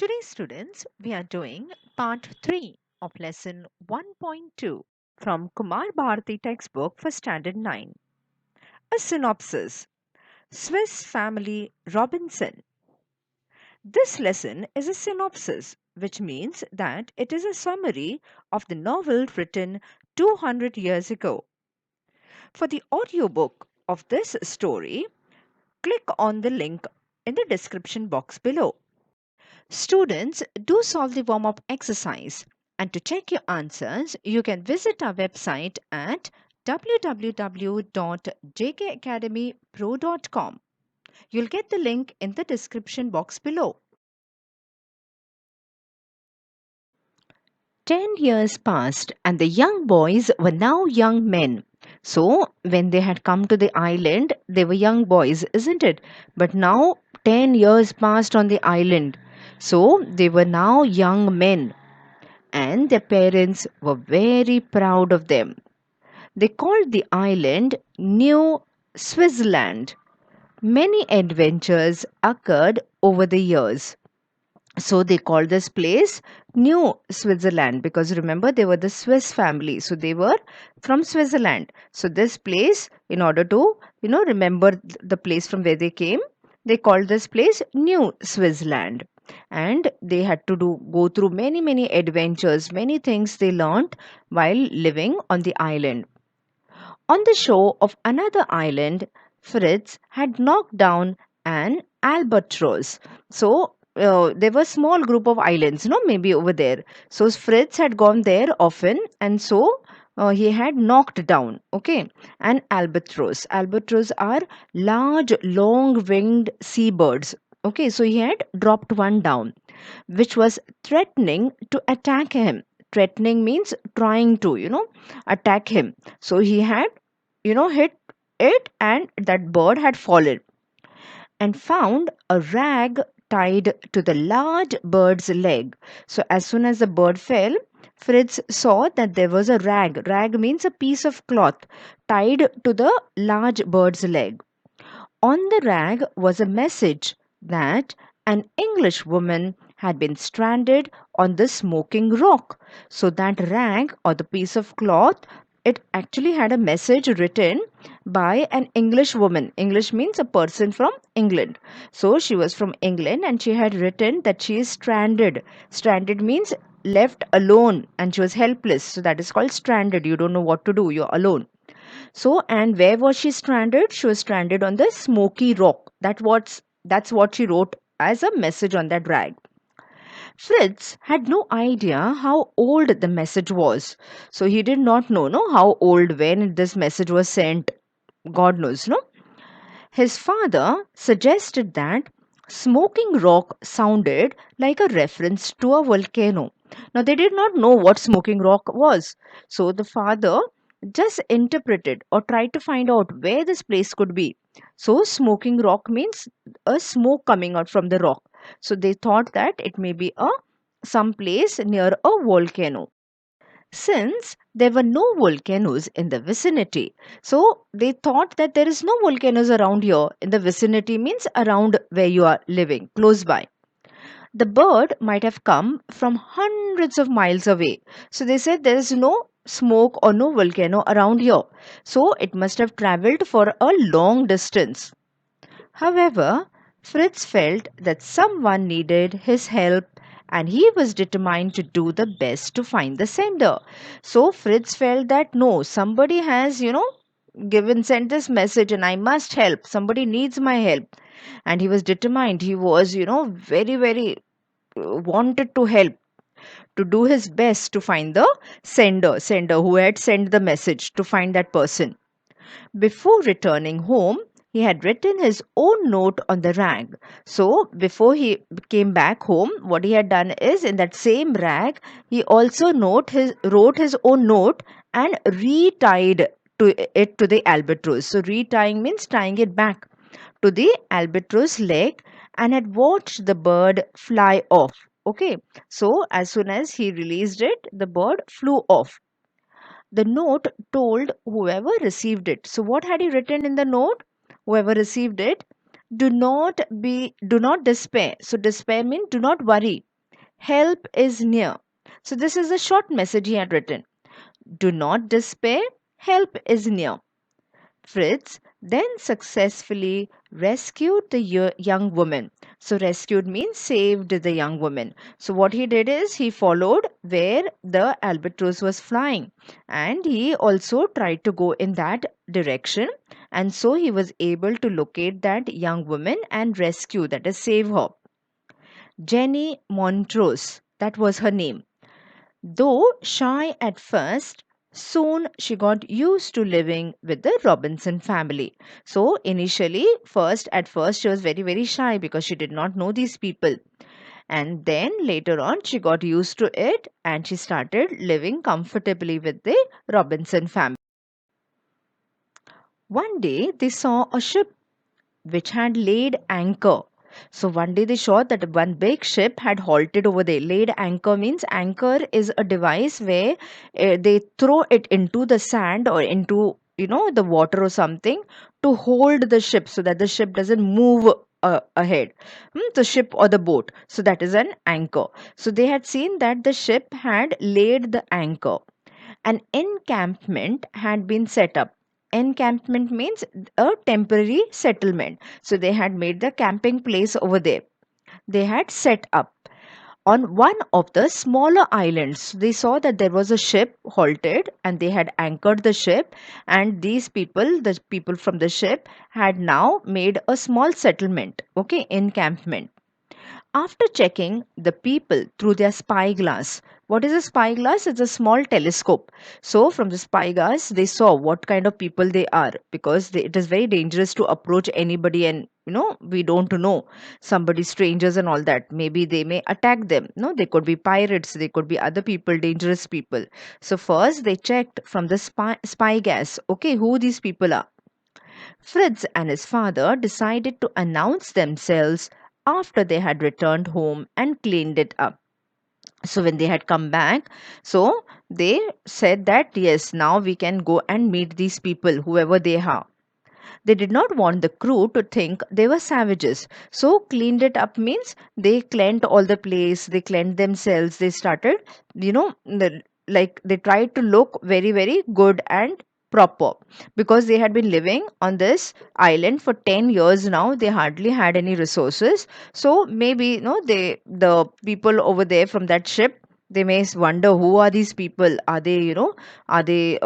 Today, students, we are doing part 3 of lesson 1.2 from Kumar Bharati textbook for standard 9. A synopsis. Swiss Family Robinson. This lesson is a synopsis, which means that it is a summary of the novel written 200 years ago. For the audiobook of this story, click on the link in the description box below. Students, do solve the warm up exercise. And to check your answers, you can visit our website at www.jkacademypro.com. You'll get the link in the description box below. 10 years passed, and the young boys were now young men. So, when they had come to the island, they were young boys, isn't it? But now, 10 years passed on the island. So, they were now young men, and their parents were very proud of them. They called the island New Switzerland. Many adventures occurred over the years. So they called this place New Switzerland because remember they were the Swiss family. So they were from Switzerland. So this place, in order to, remember the place from where they came, they called this place New Switzerland. And they had to go through many adventures, many things they learnt while living on the island. On the shore of another island, Fritz had knocked down an albatross. So there were small group of islands, maybe over there. So Fritz had gone there often, and so he had knocked down, okay, an albatross. Albatross are large, long-winged seabirds. Okay, so he had dropped one down, which was threatening to attack him. Threatening means trying to, attack him. So he had, hit it, and that bird had fallen and found a rag tied to the large bird's leg. So as soon as the bird fell, Fritz saw that there was a rag. Rag means a piece of cloth tied to the large bird's leg. On the rag was a message that an English woman had been stranded on the smoking rock. So that rag or the piece of cloth, it actually had a message written by an English woman. English means a person from England. So she was from England and she had written that she is stranded. Stranded means left alone and she was helpless. So that is called stranded. You don't know what to do. You're alone. So, and where was she stranded? She was stranded on the smoky rock. That's what she wrote as a message on that rag. Fritz had no idea how old the message was. So he did not know, no, how old when this message was sent. God knows, no? His father suggested that smoking rock sounded like a reference to a volcano. Now, they did not know what smoking rock was. So, the father just interpreted or tried to find out where this place could be. So, smoking rock means a smoke coming out from the rock. So, they thought that it may be some place near a volcano. Since there were no volcanoes in the vicinity, so they thought that there is no volcanoes around here. In the vicinity means around where you are living, close by. The bird might have come from hundreds of miles away. So they said there is no smoke or no volcano around here. So it must have traveled for a long distance. However, Fritz felt that someone needed his help and he was determined to do the best to find the sender. So Fritz felt that no, somebody has, sent this message and I must help. Somebody needs my help. And he was determined. He was, very wanted to help, to do his best to find the sender who had sent the message, to find that person. Before returning home, he had written his own note on the rag. So, before he came back home, what he had done is in that same rag, he also wrote his own note and retied it to the albatross. So, retying means tying it back to the albatross leg and had watched the bird fly off. Okay, so as soon as he released it, the bird flew off. The note told whoever received it. So what had he written in the note? Whoever received it, do not despair. So despair means do not worry. Help is near. So this is a short message he had written. Do not despair, help is near. Fritz then successfully rescued the young woman. So, rescued means saved the young woman. So, what he did is he followed where the albatross was flying, and he also tried to go in that direction. And so, he was able to locate that young woman and rescue, that is, save her. Jenny Montrose, that was her name. Though shy at first, soon she got used to living with the Robinson family. So initially, at first, she was very, very shy because she did not know these people. And then later on, she got used to it and she started living comfortably with the Robinson family. One day, they saw a ship which had laid anchor. So one day they saw that one big ship had halted over there. Laid anchor means anchor is a device where they throw it into the sand or into the water or something to hold the ship so that the ship doesn't move ahead. The ship or the boat. So that is an anchor. So they had seen that the ship had laid the anchor. An encampment had been set up. Encampment means a temporary settlement. So they had made the camping place over there. They had set up on one of the smaller islands. They saw that there was a ship halted and they had anchored the ship, and these people, the people from the ship, had now made a small settlement, okay, encampment. After checking the people through their spyglass, what is a spyglass? It's a small telescope. So, from the spyglass, they saw what kind of people they are because it is very dangerous to approach anybody, and we don't know somebody, strangers, and all that. Maybe they may attack them. No, they could be pirates, they could be other people, dangerous people. So, first they checked from the spy gas, okay, who these people are. Fritz and his father decided to announce themselves after they had returned home and cleaned it up. So, when they had come back, so they said that yes, now we can go and meet these people, whoever they are. They did not want the crew to think they were savages. So, cleaned it up means they cleaned all the place, they cleaned themselves, they started, like they tried to look very, very good and proper because they had been living on this island for 10 years now. They hardly had any resources. So, maybe, the people over there from that ship, they may wonder who are these people. Are they, are they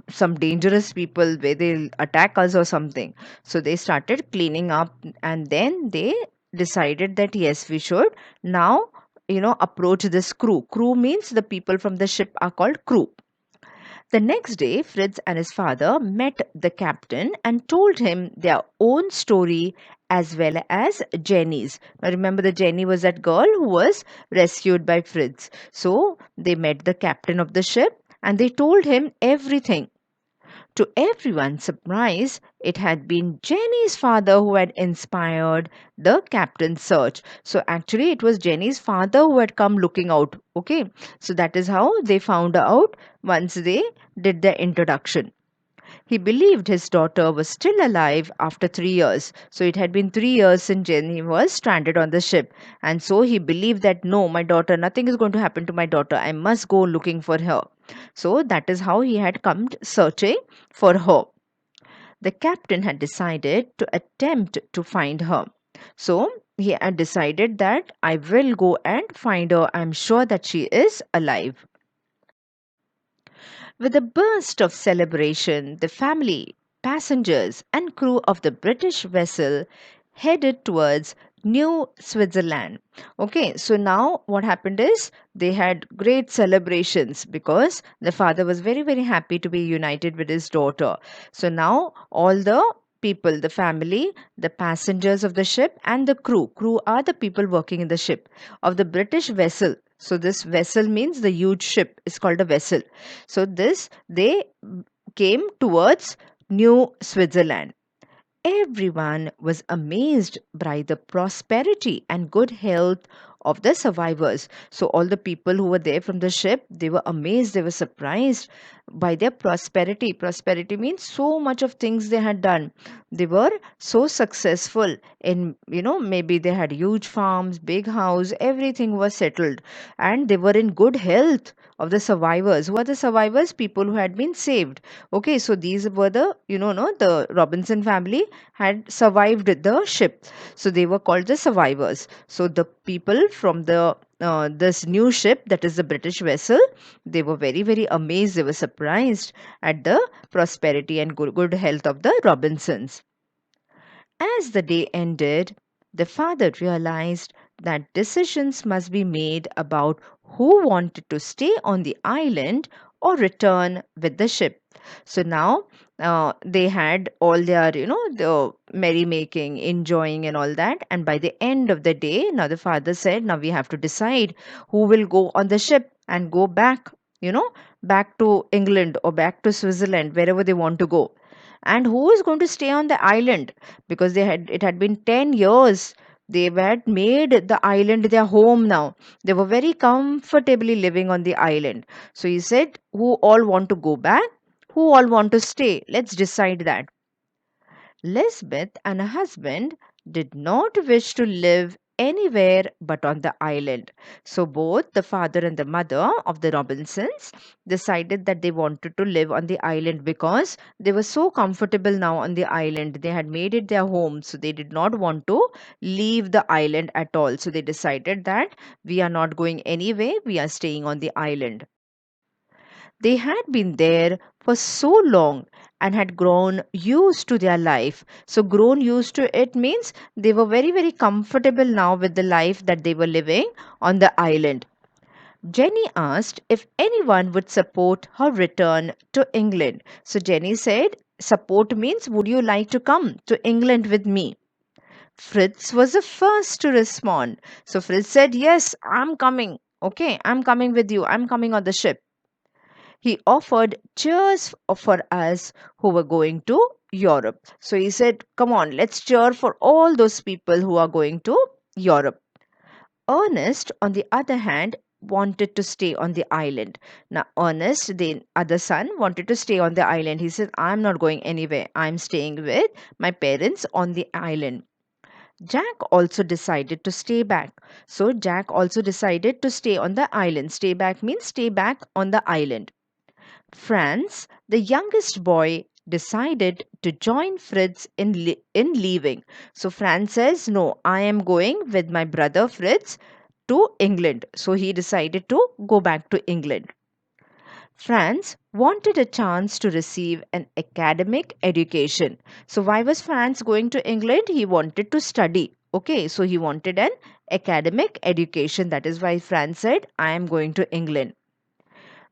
some dangerous people where they'll attack us or something? So they started cleaning up, and then they decided that yes, we should now approach this crew. Crew means the people from the ship are called crew. The next day, Fritz and his father met the captain and told him their own story as well as Jenny's. Now, remember, the Jenny was that girl who was rescued by Fritz. So, they met the captain of the ship and they told him everything. To everyone's surprise, it had been Jenny's father who had inspired the captain's search. So, actually, it was Jenny's father who had come looking out. Okay, so that is how they found out once they did the introduction. He believed his daughter was still alive after 3 years. So it had been 3 years since Jenny was stranded on the ship. And so he believed that no, my daughter, nothing is going to happen to my daughter. I must go looking for her. So that is how he had come searching for her. The captain had decided to attempt to find her. So he had decided that I will go and find her. I'm sure that she is alive. With a burst of celebration, the family, passengers, and crew of the British vessel headed towards New Switzerland. Okay, so now what happened is they had great celebrations because the father was very, very happy to be united with his daughter. So now all the people, the family, the passengers of the ship, and the crew. Crew are the people working in the ship of the British vessel. So this vessel means the huge ship is called a vessel. So this they came towards New Switzerland. Everyone was amazed by the prosperity and good health of the survivors. So all the people who were there from the ship, they were amazed, they were surprised by their prosperity. Prosperity means so much of things they had done. They were so successful in, maybe they had huge farms, big house, everything was settled, and they were in good health. Of the survivors, who are the survivors? People who had been saved. Okay, so these were the, no, the Robinson family had survived the ship, so they were called the survivors. So the people from the this new ship, that is the British vessel, they were very, very amazed, they were surprised at the prosperity and good health of the Robinsons. As the day ended, the father realized that decisions must be made about who wanted to stay on the island or return with the ship. So now they had all their, the merrymaking, enjoying, and all that. And by the end of the day, now the father said, now we have to decide who will go on the ship and go back, back to England or back to Switzerland, wherever they want to go, and who is going to stay on the island, because it had been 10 years they had made the island their home. Now they were very comfortably living on the island. So he said, who all want to go back, who all want to stay, let's decide that. Lisbeth and her husband did not wish to live anywhere but on the island. So both the father and the mother of the Robinsons decided that they wanted to live on the island because they were so comfortable now on the island. They had made it their home, so they did not want to leave the island at all. So they decided that we are not going anywhere, we are staying on the island. They had been there for so long and had grown used to their life. So, grown used to it means they were very, very comfortable now with the life that they were living on the island. Jenny asked if anyone would support her return to England. So, Jenny said, support means, would you like to come to England with me? Fritz was the first to respond. So, Fritz said, yes, I'm coming. Okay, I'm coming with you. I'm coming on the ship. He offered cheers for us who were going to Europe. So he said, come on, let's cheer for all those people who are going to Europe. Ernest, on the other hand, wanted to stay on the island. Now, Ernest, the other son, wanted to stay on the island. He said, I'm not going anywhere. I'm staying with my parents on the island. Jack also decided to stay back. So, Jack also decided to stay on the island. Stay back means stay back on the island. Franz, the youngest boy, decided to join Fritz in leaving. So Franz says, no, I am going with my brother Fritz to England. So he decided to go back to England. Franz wanted a chance to receive an academic education. So why was Franz going to England? He wanted to study. Okay, so he wanted an academic education. That is why Franz said, I am going to England.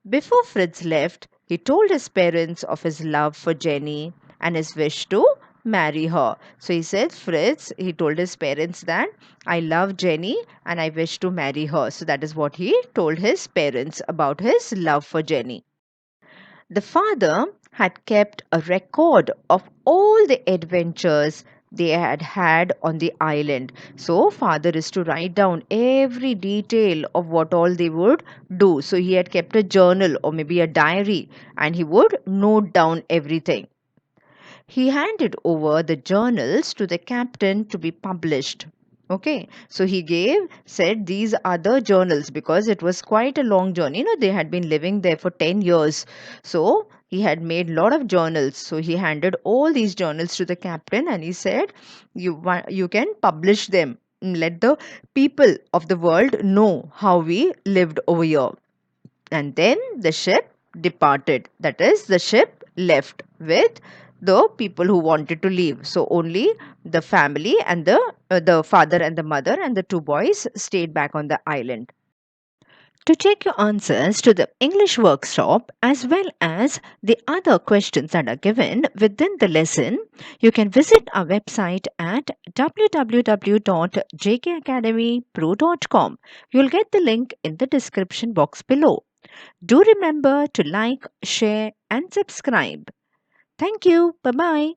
Before Fritz left, he told his parents of his love for Jenny and his wish to marry her. So he said, Fritz, he told his parents that I love Jenny and I wish to marry her. So that is what he told his parents about his love for Jenny. The father had kept a record of all the adventures they had had on the island. So, father is to write down every detail of what all they would do. So, he had kept a journal or maybe a diary and he would note down everything. He handed over the journals to the captain to be published. Okay, so he said these are the journals because it was quite a long journey. They had been living there for 10 years. So he had made a lot of journals. So he handed all these journals to the captain and he said, you can publish them. Let the people of the world know how we lived over here. And then the ship departed. That is, the ship left with the people who wanted to leave. So only the family and the father and the mother and the two boys stayed back on the island. To check your answers to the English workshop as well as the other questions that are given within the lesson, you can visit our website at www.jkacademypro.com. You'll get the link in the description box below. Do remember to like, share, and subscribe. Thank you. Bye bye.